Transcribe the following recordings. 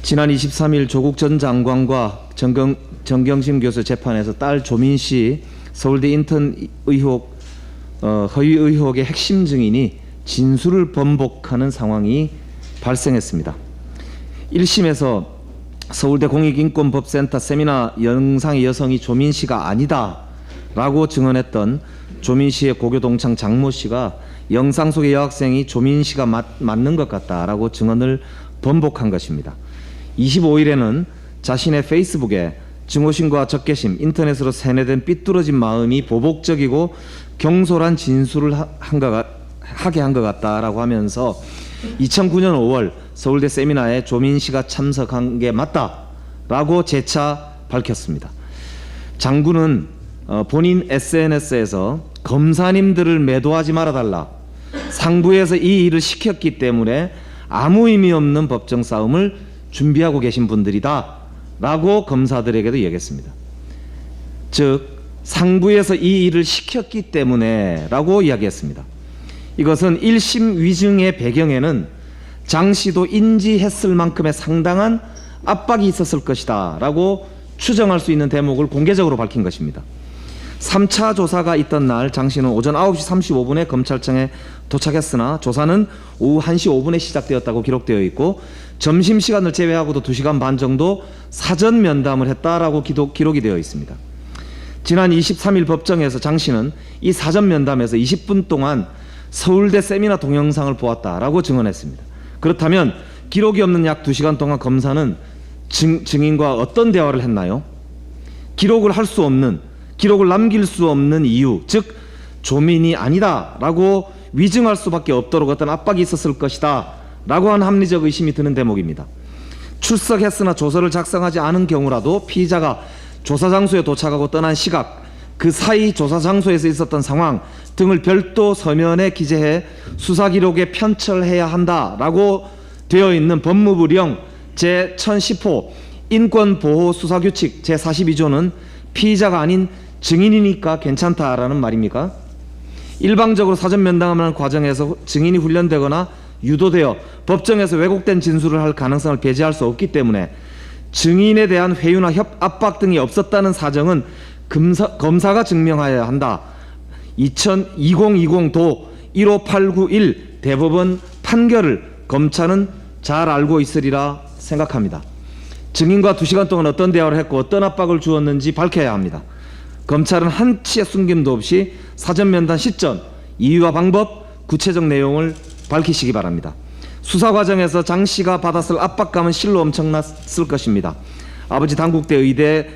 지난 23일 조국 전 장관과 정경심 교수 재판에서 딸 조민 씨 서울대 인턴 의혹 허위 의혹의 핵심 증인이 진술을 번복하는 상황이 발생했습니다. 1심에서 서울대 공익인권법센터 세미나 영상의 여성이 조민 씨가 아니다라고 증언했던 조민 씨의 고교 동창 장모 씨가 영상 속의 여학생이 조민 씨가 맞는 것 같다라고 증언을 번복한 것입니다. 25일에는 자신의 페이스북에 증오심과 적개심, 인터넷으로 세뇌된 삐뚤어진 마음이 보복적이고 경솔한 진술을 하게 한 것 같다라고 하면서 2009년 5월 서울대 세미나에 조민 씨가 참석한 게 맞다라고 재차 밝혔습니다. 장군은 본인 SNS에서 검사님들을 매도하지 말아달라, 상부에서 이 일을 시켰기 때문에 아무 의미 없는 법정 싸움을 준비하고 계신 분들이다 라고 검사들에게도 얘기했습니다. 즉 상부에서 이 일을 시켰기 때문에 라고 이야기했습니다. 이것은 1심 위증의 배경에는 장 씨도 인지했을 만큼의 상당한 압박이 있었을 것이다 라고 추정할 수 있는 대목을 공개적으로 밝힌 것입니다. 3차 조사가 있던 날 장 씨는 오전 9시 35분에 검찰청에 도착했으나 조사는 오후 1시 5분에 시작되었다고 기록되어 있고 점심시간을 제외하고도 2시간 반 정도 사전 면담을 했다라고 기록이 되어 있습니다. 지난 23일 법정에서 장 씨는 이 사전 면담에서 20분 동안 서울대 세미나 동영상을 보았다라고 증언했습니다. 그렇다면 기록이 없는 약 2시간 동안 검사는 증인과 어떤 대화를 했나요? 기록을 할 수 없는, 기록을 남길 수 없는 이유, 즉 조민이 아니다라고 위증할 수밖에 없도록 어떤 압박이 있었을 것이다 라고 한 합리적 의심이 드는 대목입니다. 출석했으나 조서를 작성하지 않은 경우라도 피의자가 조사 장소에 도착하고 떠난 시각, 그 사이 조사 장소에서 있었던 상황 등을 별도 서면에 기재해 수사 기록에 편철해야 한다라고 되어 있는 법무부령 제1010호 인권보호수사규칙 제42조는 피의자가 아닌 증인이니까 괜찮다라는 말입니까? 일방적으로 사전 면담하는 과정에서 증인이 훈련되거나 유도되어 법정에서 왜곡된 진술을 할 가능성을 배제할 수 없기 때문에 증인에 대한 회유나 압박 등이 없었다는 사정은 검사가 증명하여야 한다. 2020도 15891 대법원 판결을 검찰은 잘 알고 있으리라 생각합니다. 증인과 2시간 동안 어떤 대화를 했고 어떤 압박을 주었는지 밝혀야 합니다. 검찰은 한치의 숨김도 없이 사전 면담 시점, 이유와 방법, 구체적 내용을 밝히시기 바랍니다. 수사 과정에서 장 씨가 받았을 압박감은 실로 엄청났을 것입니다. 아버지 단국대 의대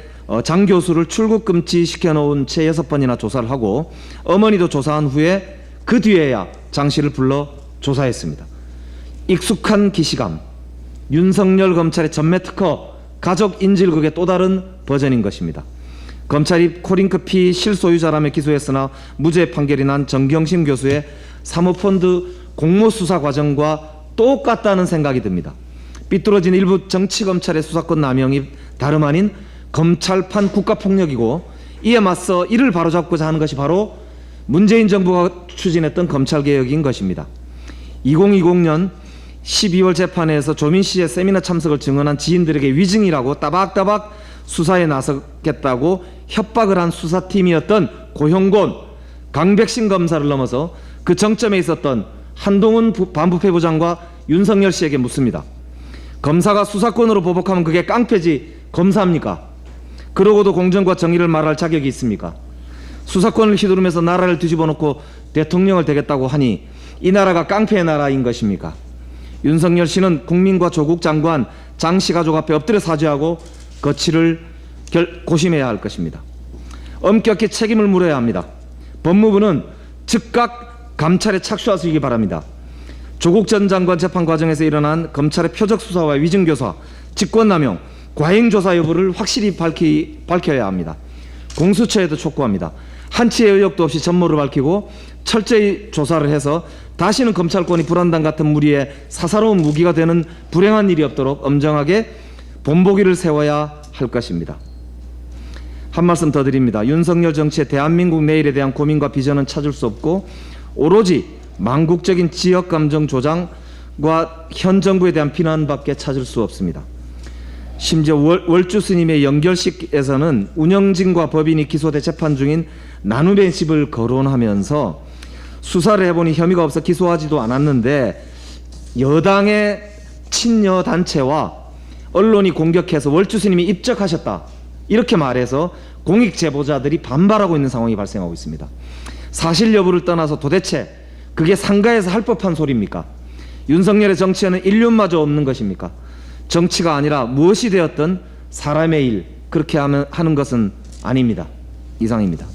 장 교수를 출국 금지시켜 놓은 채 6번이나 조사를 하고 어머니도 조사한 후에 그 뒤에야 장 씨를 불러 조사했습니다. 익숙한 기시감, 윤석열 검찰의 전매 특허, 가족 인질극의 또 다른 버전인 것입니다. 검찰이 코링크피 실소유자라며 기소했으나 무죄 판결이 난 정경심 교수의 사모펀드 공모수사 과정과 똑같다는 생각이 듭니다. 삐뚤어진 일부 정치검찰의 수사권 남용이 다름 아닌 검찰판 국가폭력이고 이에 맞서 이를 바로잡고자 하는 것이 바로 문재인 정부가 추진했던 검찰개혁인 것입니다. 2020년 12월 재판에서 조민 씨의 세미나 참석을 증언한 지인들에게 위증이라고 따박따박 수사에 나서겠다고 협박을 한 수사팀이었던 고형곤, 강백신 검사를 넘어서 그 정점에 있었던 한동훈 반부패 부장과 윤석열 씨에게 묻습니다. 검사가 수사권으로 보복하면 그게 깡패지 검사입니까? 그러고도 공정과 정의를 말할 자격이 있습니까? 수사권을 휘두르면서 나라를 뒤집어 놓고 대통령을 되겠다고 하니 이 나라가 깡패의 나라인 것입니까? 윤석열 씨는 국민과 조국 장관, 장 씨 가족 앞에 엎드려 사죄하고 거취를 고심해야 할 것입니다. 엄격히 책임을 물어야 합니다. 법무부는 즉각 감찰에 착수하시기 바랍니다. 조국 전 장관 재판 과정에서 일어난 검찰의 표적 수사와 위증교사, 직권남용, 과잉조사 여부를 확실히 밝혀야 합니다. 공수처에도 촉구합니다. 한치의 의혹도 없이 전모를 밝히고 철저히 조사를 해서 다시는 검찰권이 불안당 같은 무리의 사사로운 무기가 되는 불행한 일이 없도록 엄정하게 본보기를 세워야 할 것입니다. 한 말씀 더 드립니다. 윤석열 정치의 대한민국 내일에 대한 고민과 비전은 찾을 수 없고 오로지 망국적인 지역감정 조장과 현 정부에 대한 비난밖에 찾을 수 없습니다. 심지어 월주 스님의 연결식에서는 운영진과 법인이 기소돼 재판 중인 나눔의 집을 거론하면서 수사를 해보니 혐의가 없어 기소하지도 않았는데 여당의 친여 단체와 언론이 공격해서 월주 스님이 입적하셨다 이렇게 말해서 공익 제보자들이 반발하고 있는 상황이 발생하고 있습니다. 사실 여부를 떠나서 도대체 그게 상가에서 할 법한 소리입니까? 윤석열의 정치에는 인륜마저 없는 것입니까? 정치가 아니라 무엇이 되었든 사람의 일 그렇게 하는 것은 아닙니다. 이상입니다.